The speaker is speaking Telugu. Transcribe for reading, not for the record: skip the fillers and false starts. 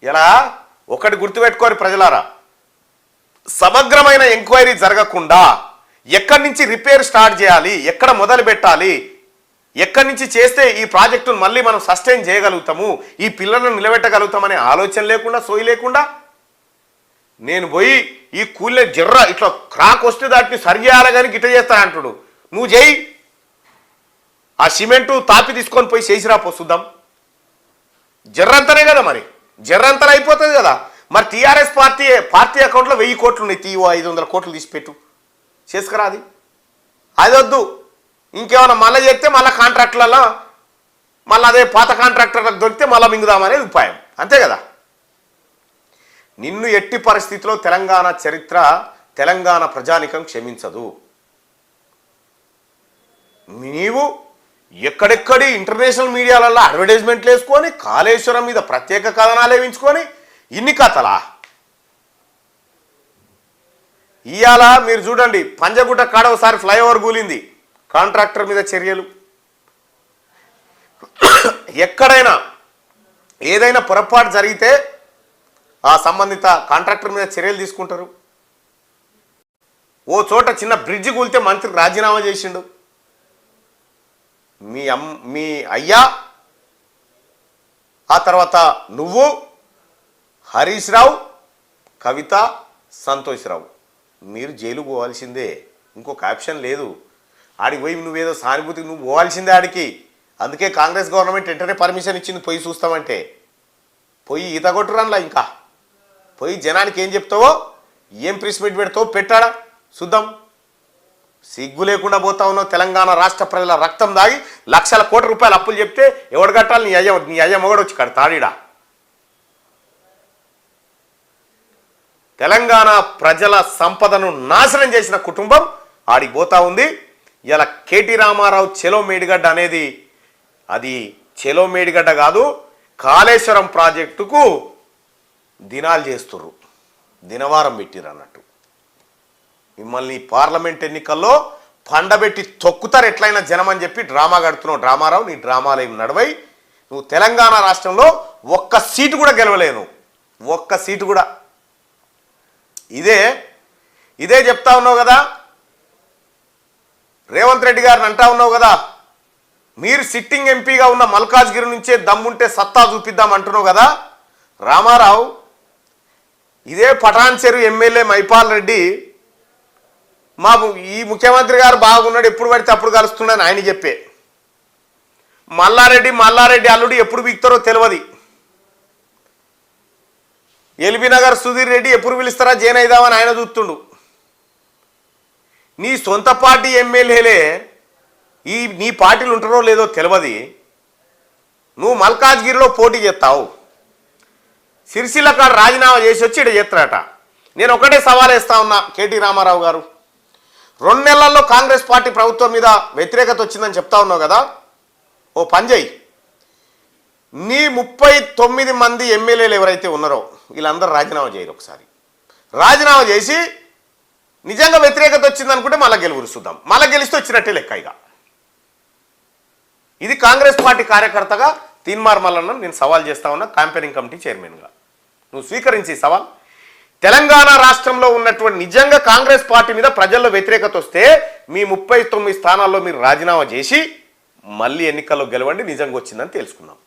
ఇలా ఒకటి గుర్తుపెట్టుకోరు ప్రజలారా, సమగ్రమైన ఎంక్వైరీ జరగకుండా ఎక్కడి నుంచి రిపేర్ స్టార్ట్ చేయాలి, ఎక్కడ మొదలు పెట్టాలి, ఎక్కడి నుంచి చేస్తే ఈ ప్రాజెక్టును మళ్ళీ మనం సస్టైన్ చేయగలుగుతాము, ఈ పిల్లలను నిలబెట్టగలుగుతామనే ఆలోచన లేకుండా, సోయి లేకుండా నేను పోయి ఈ కూలే జర్ర ఇట్లా క్రాక్ వస్తే దాటిని సరి చేయాలి కానీ గిట్ట చేస్తా అంటుడు. నువ్వు చేయి, ఆ సిమెంటు తాపి తీసుకొని పోయి చేసిరా పోసుద్దాం. జర్రంతనే కదా, మరి జర్రంతన అయిపోతుంది కదా. మరి టీఆర్ఎస్ పార్టీ అకౌంట్లో 1000 కోట్లు ఉన్నాయి, తీవో 500 కోట్లు తీసిపెట్టు, చేసుకురా. అది వద్దు. ఇంకేమైనా మళ్ళీ చేస్తే మళ్ళీ కాంట్రాక్టులలో మళ్ళీ అదే పాత కాంట్రాక్టర్లకు దొరికితే మళ్ళీ మింగుదామనేది ఉపాయం, అంతే కదా. నిన్ను ఎట్టి పరిస్థితిలో తెలంగాణ చరిత్ర, తెలంగాణ ప్రజానికం క్షమించదు. నీవు ఎక్కడెక్కడి ఇంటర్నేషనల్ మీడియాలలో అడ్వర్టైజ్మెంట్లు వేసుకొని కాళేశ్వరం మీద ప్రత్యేక కథనాలు వేయించుకొని ఇన్ని కథలా. ఇవాళ మీరు చూడండి, పంజగుట్ట కాడ ఒకసారి ఫ్లైఓవర్ కూలింది, కాంట్రాక్టర్ మీద చర్యలు. ఎక్కడైనా ఏదైనా పొరపాటు జరిగితే ఆ సంబంధిత కాంట్రాక్టర్ మీద చర్యలు తీసుకుంటారు. ఓ చోట చిన్న బ్రిడ్జి కూలితే మంత్రి రాజీనామా చేసిండు. మీ అయ్యా, ఆ తర్వాత నువ్వు, హరీష్ రావు, కవిత, సంతోష్ రావు మీరు జైలుకు పోవాల్సిందే, ఇంకొక ఆప్షన్ లేదు. ఆడికి పోయి నువ్వేదో సానుభూతికి నువ్వు పోవాల్సిందే ఆడికి. అందుకే కాంగ్రెస్ గవర్నమెంట్ వెంటనే పర్మిషన్ ఇచ్చింది పోయి చూస్తామంటే. పోయి ఈత కొట్టురాన్లా, ఇంకా పోయి జనానికి ఏం చెప్తావో, ఏం ప్రెస్ మీట్ పెడతావో పెట్టాడా చూద్దాం. సిగ్గు లేకుండా పోతా ఉన్నావు. తెలంగాణ రాష్ట్ర ప్రజల రక్తం దాగి లక్షల కోట్ల రూపాయలు అప్పులు చెప్తే ఎవడు కట్టాలి? నీ అయ్య మొగడు వచ్చి కడతాడిడా. తెలంగాణ ప్రజల సంపదను నాశనం చేసిన కుటుంబం ఆడికి పోతా ఉంది. ఇలా కేటీ రామారావు చెలో మేడిగడ్డ అనేది అది చెలో మేడిగడ్డ కాదు, కాళేశ్వరం ప్రాజెక్టుకు దినాలు చేస్తుర్రు, దినవారం పెట్టిరు అన్నట్టు. మిమ్మల్ని పార్లమెంట్ ఎన్నికల్లో పండబెట్టి తొక్కుతారు ఎట్లయినా జనం అని చెప్పి డ్రామా కడుతున్నావు. డ్రామారావు, నీ డ్రామాలు ఏమి నడవై. నువ్వు తెలంగాణ రాష్ట్రంలో ఒక్క సీటు కూడా గెలవలేను, ఒక్క సీటు కూడా. ఇదే చెప్తా ఉన్నావు కదా, రేవంత్ రెడ్డి గారిని అంటా ఉన్నావు కదా, మీరు సిట్టింగ్ ఎంపీగా ఉన్న మల్కాజ్గిరి నుంచే దమ్ముంటే సత్తా చూపిద్దాం అంటున్నావు కదా. రామారావు, ఇదే పటాన్ చెరు ఎమ్మెల్యే మైపాల్ రెడ్డి ఈ ముఖ్యమంత్రి గారు బాగున్నాడు, ఎప్పుడు పడితే అప్పుడు కలుస్తున్నాడని ఆయన చెప్పే. మల్లారెడ్డి అల్లుడు ఎప్పుడు బిగుతారో తెలియదు. ఎల్బీ నగర్ సుధీర్ రెడ్డి ఎప్పుడు పిలుస్తారా జైన్ అయిదామని ఆయన చూస్తుండు. నీ సొంత పార్టీ ఎమ్మెల్యేలే నీ పార్టీలు ఉంటారో లేదో తెలియదు. నువ్వు మల్కాజ్గిరిలో పోటీ చేస్తావు, సిరిసిల్ల కాడ రాజీనామా చేసి వచ్చి ఇక్కడ చేస్తారట. నేను ఒకటే సవాల్ వేస్తా ఉన్నా, కేటీ రామారావు గారు, 2 నెలల్లో కాంగ్రెస్ పార్టీ ప్రభుత్వం మీద వ్యతిరేకత వచ్చిందని చెప్తా ఉన్నావు కదా. ఓ పని చేయి, నీ 39 మంది ఎమ్మెల్యేలు ఎవరైతే ఉన్నారో వీళ్ళందరూ రాజీనామా చేయరు. ఒకసారి రాజీనామా చేసి నిజంగా వ్యతిరేకత వచ్చిందనుకుంటే మళ్ళీ గెలువురు చూద్దాం. మళ్ళీ గెలిస్తే వచ్చినట్టే లెక్క. ఇక ఇది కాంగ్రెస్ పార్టీ కార్యకర్తగా తీన్మార్ మల్లన్న నేను సవాల్ చేస్తా ఉన్నా, క్యాంపెయినింగ్ కమిటీ చైర్మన్గా. నువ్వు స్వీకరించి సవాల్. తెలంగాణ రాష్ట్రంలో ఉన్నటువంటి నిజంగా కాంగ్రెస్ పార్టీ మీద ప్రజల్లో వ్యతిరేకత వస్తే మీ 39 స్థానాల్లో మీరు రాజీనామా చేసి మళ్ళీ ఎన్నికల్లో గెలవండి, నిజంగా వచ్చిందని తెలుసుకుందాం.